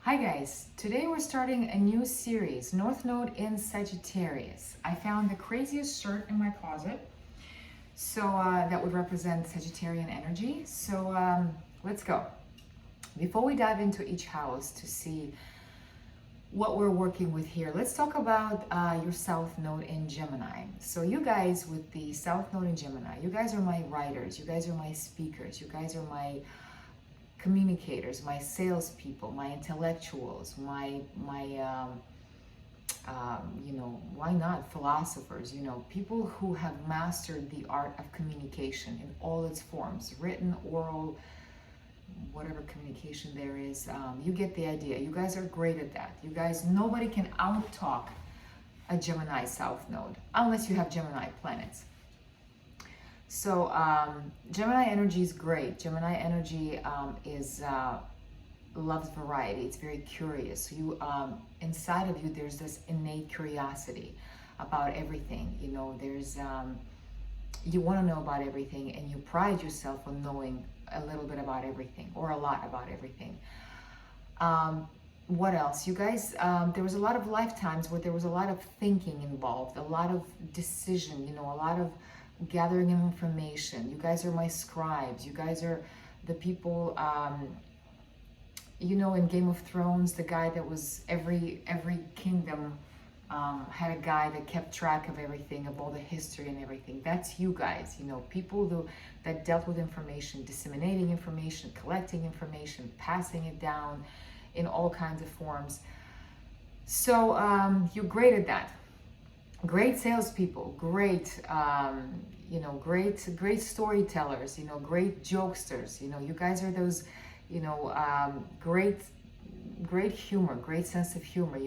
Hi guys, today we're starting a new series, North Node in Sagittarius. I found the craziest shirt in my closet, so that would represent Sagittarian energy. So let's go. Before we dive into each house to see what we're working with here, let's talk about your South Node in Gemini. So you guys with the South Node in Gemini, you guys are my writers, you guys are my speakers, you guys are my communicators, my salespeople, my intellectuals, my why not philosophers? People who have mastered the art of communication in all its forms, written, oral, whatever communication there is. You get the idea. You guys are great at that. You guys, nobody can out-talk a Gemini South Node unless you have Gemini planets. So Gemini energy is great. Gemini energy loves variety. It's very curious. So you inside of you, there's this innate curiosity about everything. There's you want to know about everything, and you pride yourself on knowing a little bit about everything or a lot about everything. What else? You guys, there was a lot of lifetimes where there was a lot of thinking involved, a lot of decision. A lot of gathering information. You guys are my scribes. You guys are the people, in Game of Thrones, the guy that was every kingdom had a guy that kept track of everything, of all the history and everything. That's you guys, people that dealt with information, disseminating information, collecting information, passing it down in all kinds of forms. So you're great at that. Great salespeople, great, great storytellers, great jokesters. You guys are those, great humor, great sense of humor.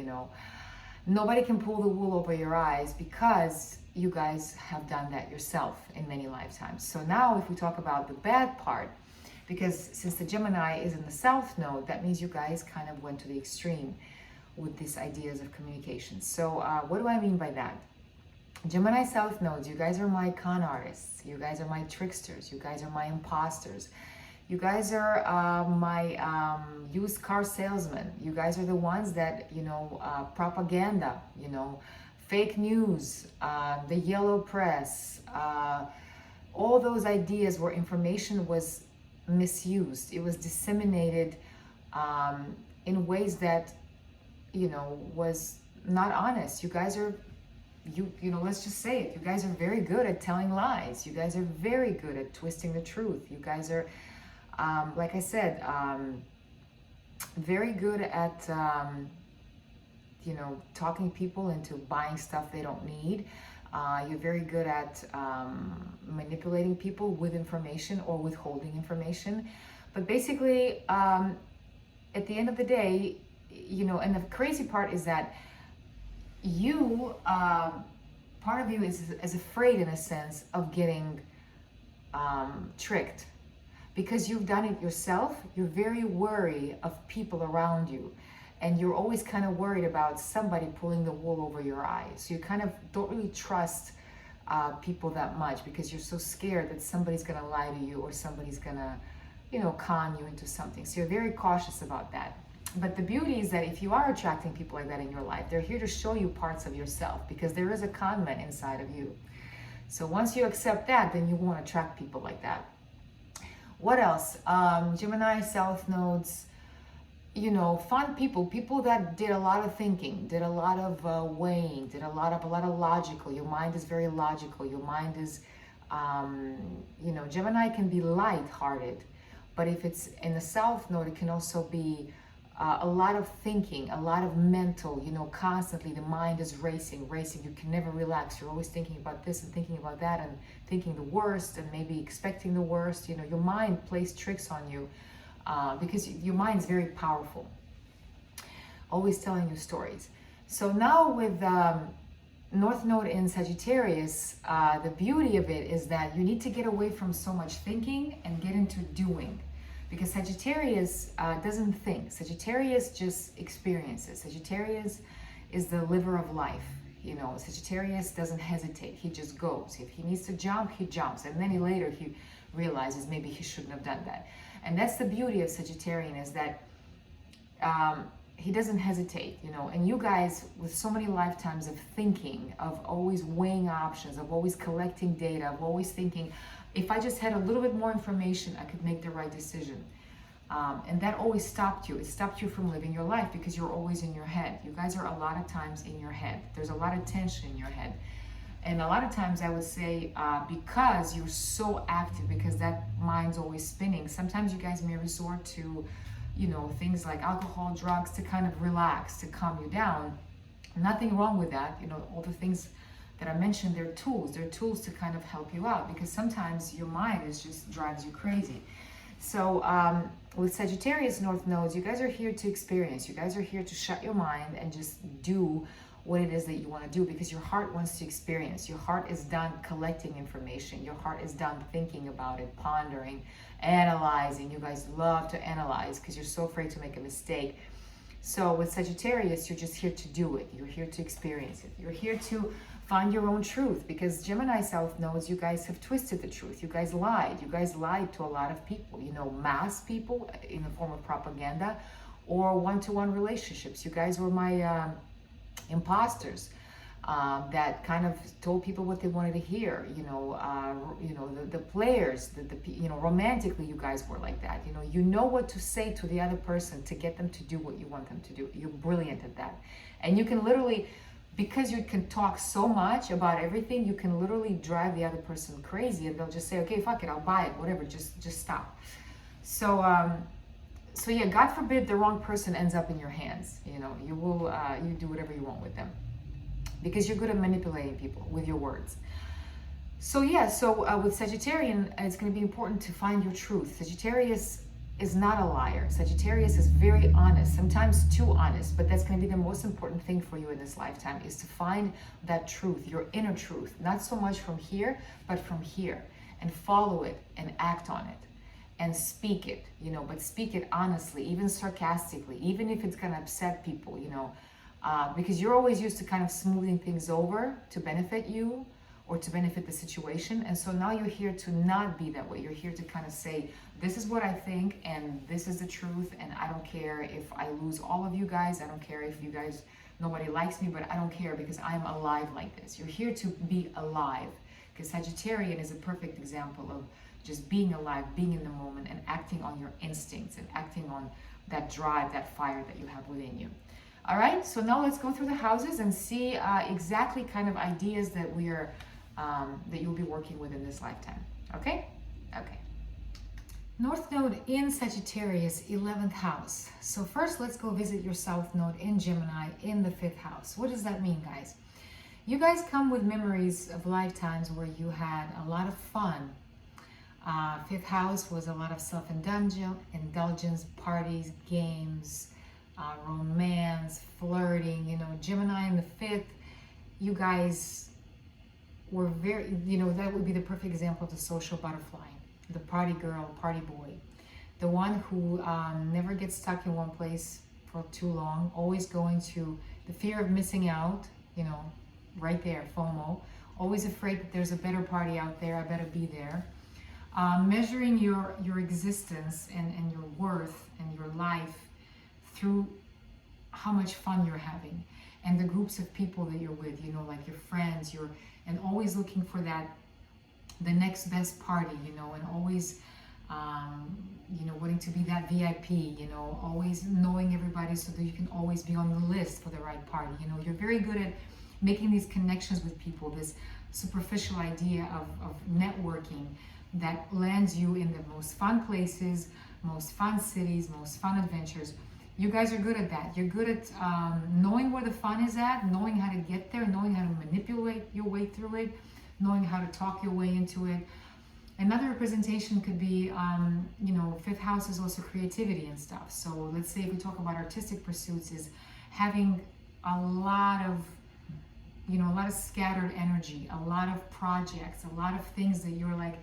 Nobody can pull the wool over your eyes because you guys have done that yourself in many lifetimes. So now, if we talk about the bad part, because since the Gemini is in the South Node, that means you guys kind of went to the extreme with these ideas of communication. So what do I mean by that? Gemini South Nodes, you guys are my con artists, you guys are my tricksters, you guys are my imposters, you guys are my used car salesmen, you guys are the ones that, propaganda, fake news, the yellow press, all those ideas where information was misused, it was disseminated in ways that was not honest. You guys are, let's just say it. You guys are very good at telling lies. You guys are very good at twisting the truth. You guys are, like I said, very good at, talking people into buying stuff they don't need. You're very good at manipulating people with information or withholding information. But basically, at the end of the day, and the crazy part is that you, part of you is afraid in a sense of getting tricked. Because you've done it yourself, you're very wary of people around you. And you're always kind of worried about somebody pulling the wool over your eyes. So you kind of don't really trust people that much because you're so scared that somebody's going to lie to you or somebody's going to, con you into something. So you're very cautious about that. But the beauty is that if you are attracting people like that in your life, they're here to show you parts of yourself because there is a con man inside of you. So once you accept that, then you won't attract people like that. What else? Gemini South Nodes, fun people that did a lot of thinking, did a lot of weighing, did a lot of logical. Your mind is very logical. Your mind is, Gemini can be light-hearted, but if it's in the South Node, it can also be a lot of thinking, a lot of mental, constantly the mind is racing. You can never relax. You're always thinking about this and thinking about that and thinking the worst and maybe expecting the worst. Your mind plays tricks on you because your mind is very powerful, always telling you stories. So now with North Node in Sagittarius, the beauty of it is that you need to get away from so much thinking and get into doing. Because Sagittarius doesn't think. Sagittarius just experiences. Sagittarius is the liver of life. Sagittarius doesn't hesitate. He just goes. If he needs to jump, he jumps. And then later he realizes maybe he shouldn't have done that. And that's the beauty of Sagittarian, is that he doesn't hesitate, you know. And you guys, with so many lifetimes of thinking, of always weighing options, of always collecting data, of always thinking, if I just had a little bit more information, I could make the right decision. And that always stopped you. It stopped you from living your life because you're always in your head. You guys are a lot of times in your head. There's a lot of tension in your head. And a lot of times I would say, because you're so active, because that mind's always spinning, sometimes you guys may resort to, you know, things like alcohol, drugs to kind of relax, to calm you down. Nothing wrong with that. You know, all the things that I mentioned, they're tools. They're tools to kind of help you out, because sometimes your mind is just drives you crazy. So with Sagittarius North Nodes, you guys are here to experience. You guys are here to shut your mind and just do what it is that you want to do, because your heart wants to experience. Your heart is done collecting information. Your heart is done thinking about it, pondering, analyzing. You guys love to analyze because you're so afraid to make a mistake. So with Sagittarius, you're just here to do it. You're here to experience it. You're here to find your own truth, because Gemini South Nodes, you guys have twisted the truth. You guys lied. You guys lied to a lot of people, you know, mass people in the form of propaganda or one-to-one relationships. You guys were my imposters that kind of told people what they wanted to hear. You know, the players, you know, romantically, you guys were like that. You know what to say to the other person to get them to do what you want them to do. You're brilliant at that, and you can literally, because you can talk so much about everything, you can literally drive the other person crazy, and they'll just say, okay, fuck it, I'll buy it, whatever, just stop. So so yeah, God forbid the wrong person ends up in your hands. You know, you will you do whatever you want with them, because you're good at manipulating people with your words. So yeah, so with Sagittarian, it's going to be important to find your truth. Sagittarius is not a liar. Sagittarius is very honest, sometimes too honest, but that's going to be the most important thing for you in this lifetime, is to find that truth, your inner truth, not so much from here, but from here, and follow it and act on it and speak it, you know, but speak it honestly, even sarcastically, even if it's going to upset people, you know, because you're always used to kind of smoothing things over to benefit you or to benefit the situation. And so now you're here to not be that way. You're here to kind of say, this is what I think, and this is the truth, and I don't care if I lose all of you guys. I don't care if you guys, nobody likes me, but I don't care, because I'm alive like this. You're here to be alive, because Sagittarian is a perfect example of just being alive, being in the moment, and acting on your instincts, and acting on that drive, that fire that you have within you. All right, so now let's go through the houses and see exactly kind of ideas that we are that you'll be working with in this lifetime. Okay? Okay. North Node in Sagittarius, 11th house. So first, let's go visit your South Node in Gemini in the 5th house. What does that mean, guys? You guys come with memories of lifetimes where you had a lot of fun. 5th house was a lot of self-indulgence, parties, games, romance, flirting. You know, Gemini in the 5th, you guys were very, you know, that would be the perfect example of the social butterfly, the party girl, party boy, the one who never gets stuck in one place for too long, always going to the fear of missing out, you know, right there, FOMO, always afraid that there's a better party out there, I better be there. Measuring your existence and your worth and your life through how much fun you're having and the groups of people that you're with, you know, like your friends, and always looking for the next best party, you know, and always, you know, wanting to be that VIP, you know, always knowing everybody so that you can always be on the list for the right party. You know, you're very good at making these connections with people, this superficial idea of networking that lands you in the most fun places, most fun cities, most fun adventures. You guys are good at that. You're good at knowing where the fun is at, knowing how to get there, knowing how to manipulate your way through it, knowing how to talk your way into it. Another representation could be, you know, 5th house is also creativity and stuff. So let's say if we talk about artistic pursuits, is having a lot of, you know, a lot of scattered energy, a lot of projects, a lot of things that you're like,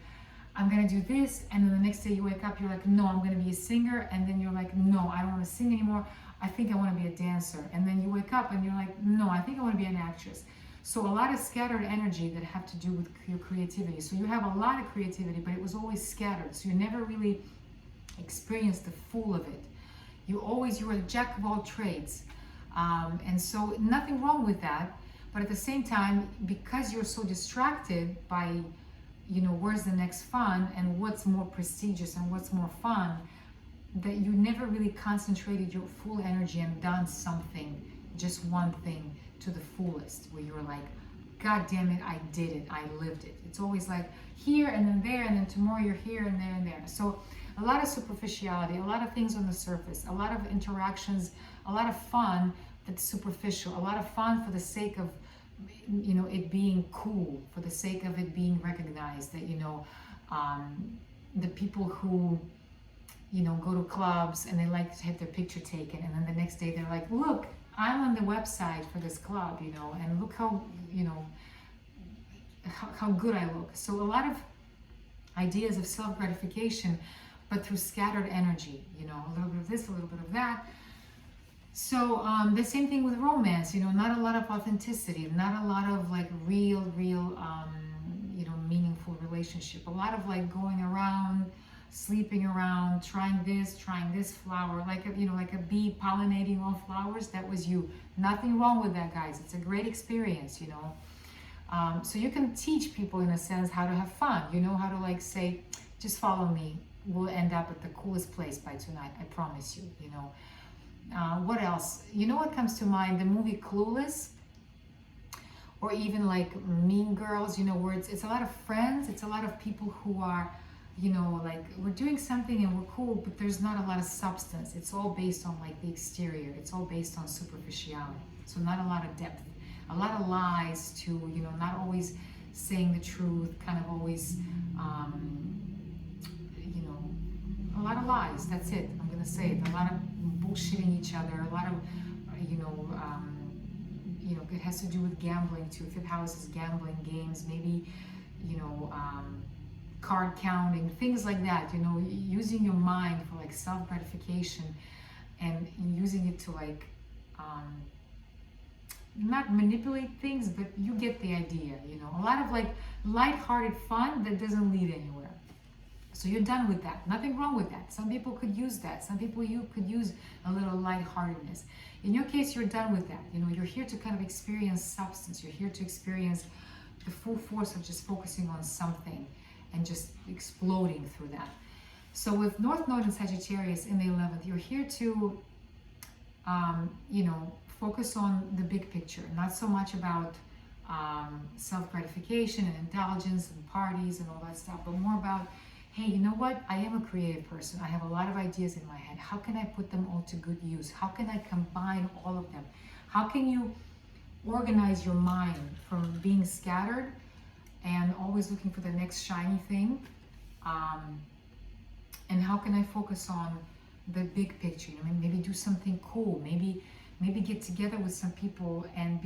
I'm gonna do this, and then the next day you wake up, you're like, no, I'm gonna be a singer, and then you're like, no, I don't wanna sing anymore, I think I wanna be a dancer, and then you wake up and you're like, no, I think I wanna be an actress. So a lot of scattered energy that have to do with your creativity. So you have a lot of creativity, but it was always scattered, so you never really experienced the full of it. You're a jack of all trades. And so nothing wrong with that. But at the same time, because you're so distracted by, where's the next fun and what's more prestigious and what's more fun, that you never really concentrated your full energy and done something, just one thing to the fullest, where you're like, God damn it, I did it, I lived it. It's always like here and then there, and then tomorrow you're here and there and there. So a lot of superficiality, a lot of things on the surface, a lot of interactions, a lot of fun that's superficial, a lot of fun for the sake of, it being cool, for the sake of it being recognized, that, the people who, go to clubs and they like to have their picture taken, and then the next day they're like, look, I'm on the website for this club, and look how, how good I look. So a lot of ideas of self-gratification, but through scattered energy, a little bit of this, a little bit of that. So the same thing with romance, not a lot of authenticity, not a lot of like real, meaningful relationship. A lot of like going around, sleeping around, trying this flower, like a bee pollinating all flowers. That was you. Nothing wrong with that, guys. It's a great experience, So you can teach people, in a sense, how to have fun. How to like say, just follow me. We'll end up at the coolest place by tonight. I promise you, What else? What comes to mind? The movie Clueless, or even like Mean Girls, where it's a lot of friends. It's a lot of people who are, like we're doing something and we're cool, but there's not a lot of substance. It's all based on like the exterior. It's all based on superficiality. So not a lot of depth. A lot of lies too, not always saying the truth, kind of always, a lot of lies. That's it. I'm going to say it. A lot of bullshitting each other. A lot of, it has to do with gambling too. Fifth house is gambling, games, maybe, card counting, things like that. Using your mind for like self-gratification and using it to like, not manipulate things, but you get the idea, a lot of like light-hearted fun that doesn't lead anywhere. So you're done with that. Nothing wrong with that. Some people could use that. Some people could use a little lightheartedness. In your case, you're done with that. You're here to kind of experience substance. You're here to experience the full force of just focusing on something and just exploding through that. So with North Node and Sagittarius in the 11th, you're here to, focus on the big picture, not so much about self-gratification and indulgence and parties and all that stuff, but more about, hey, you know what? I am a creative person. I have a lot of ideas in my head. How can I put them all to good use? How can I combine all of them? How can you organize your mind from being scattered and always looking for the next shiny thing? And how can I focus on the big picture? Maybe do something cool. Maybe get together with some people and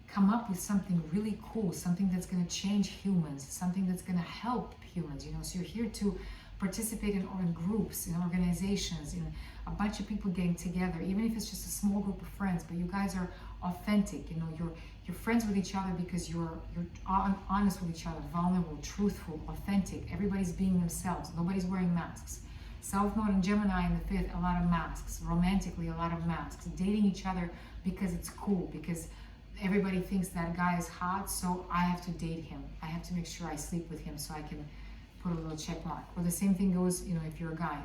come up with something really cool, something that's going to change humans, something that's going to help humans. So you're here to participate in groups, in organizations, in a bunch of people getting together, even if it's just a small group of friends, but you guys are authentic. You're friends with each other because you're honest with each other, vulnerable, truthful, authentic. Everybody's being themselves. Nobody's wearing masks. South Node and Gemini in the 5th, a lot of masks. Romantically, a lot of masks. Dating each other because it's cool, because everybody thinks that guy is hot, so I have to date him. I have to make sure I sleep with him so I can put a little check mark. Or the same thing goes, if you're a guy.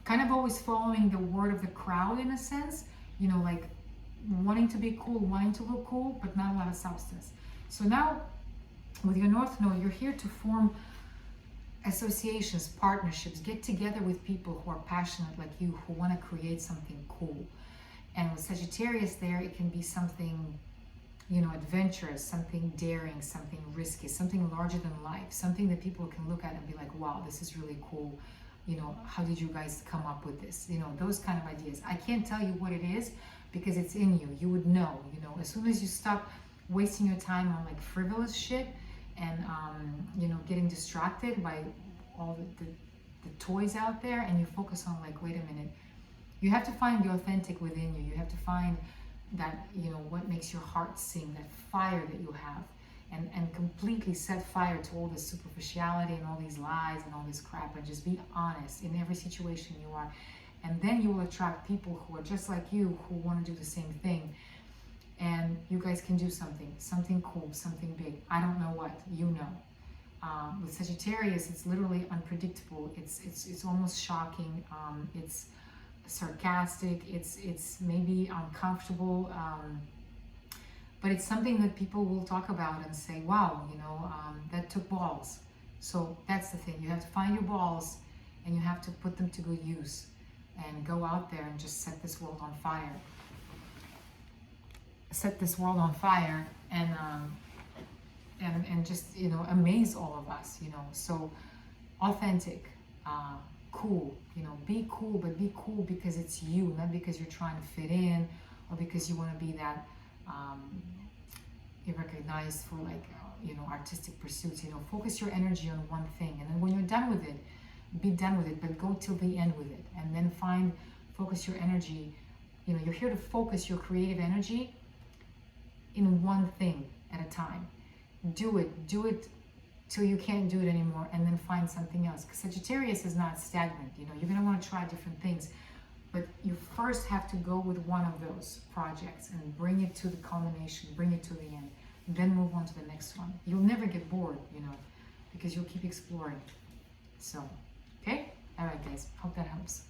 Kind of always following the word of the crowd in a sense, like wanting to be cool, wanting to look cool, but not a lot of substance. So now, with your North Node, you're here to form associations, partnerships, get together with people who are passionate like you, who want to create something cool. And with Sagittarius there, it can be something, adventurous, something daring, something risky, something larger than life, something that people can look at and be like, wow, this is really cool. How did you guys come up with this? Those kind of ideas. I can't tell you what it is because it's in you. You would know, as soon as you stop wasting your time on like frivolous shit and, getting distracted by all the toys out there, and you focus on like, wait a minute, you have to find the authentic within you. You have to find that, what makes your heart sing, that fire that you have, and completely set fire to all this superficiality and all these lies and all this crap, and just be honest in every situation you are. And then you will attract people who are just like you, who want to do the same thing. And you guys can do something cool, something big. I don't know what, you know. With Sagittarius, it's literally unpredictable. It's almost shocking. It's sarcastic. It's maybe uncomfortable. But it's something that people will talk about and say, wow, you know, that took balls. So that's the thing. You have to find your balls and you have to put them to good use and go out there and just set this world on fire. Set this world on fire and just, you know, amaze all of us, you know. So authentic, cool, you know, be cool, but be cool because it's you, not because you're trying to fit in or because you want to be that you're recognized for, like, you know, artistic pursuits. You know, focus your energy on one thing, and then when you're done with it, be done with it, but go till the end with it, and then focus your energy. You know, you're here to focus your creative energy in one thing at a time. Do it till you can't do it anymore, and then find something else, because Sagittarius is not stagnant. You know, you're going to want to try different things, but you first have to go with one of those projects and bring it to the culmination, bring it to the end, then move on to the next one. You'll never get bored, you know, because you'll keep exploring. So, okay? All right, guys. Hope that helps.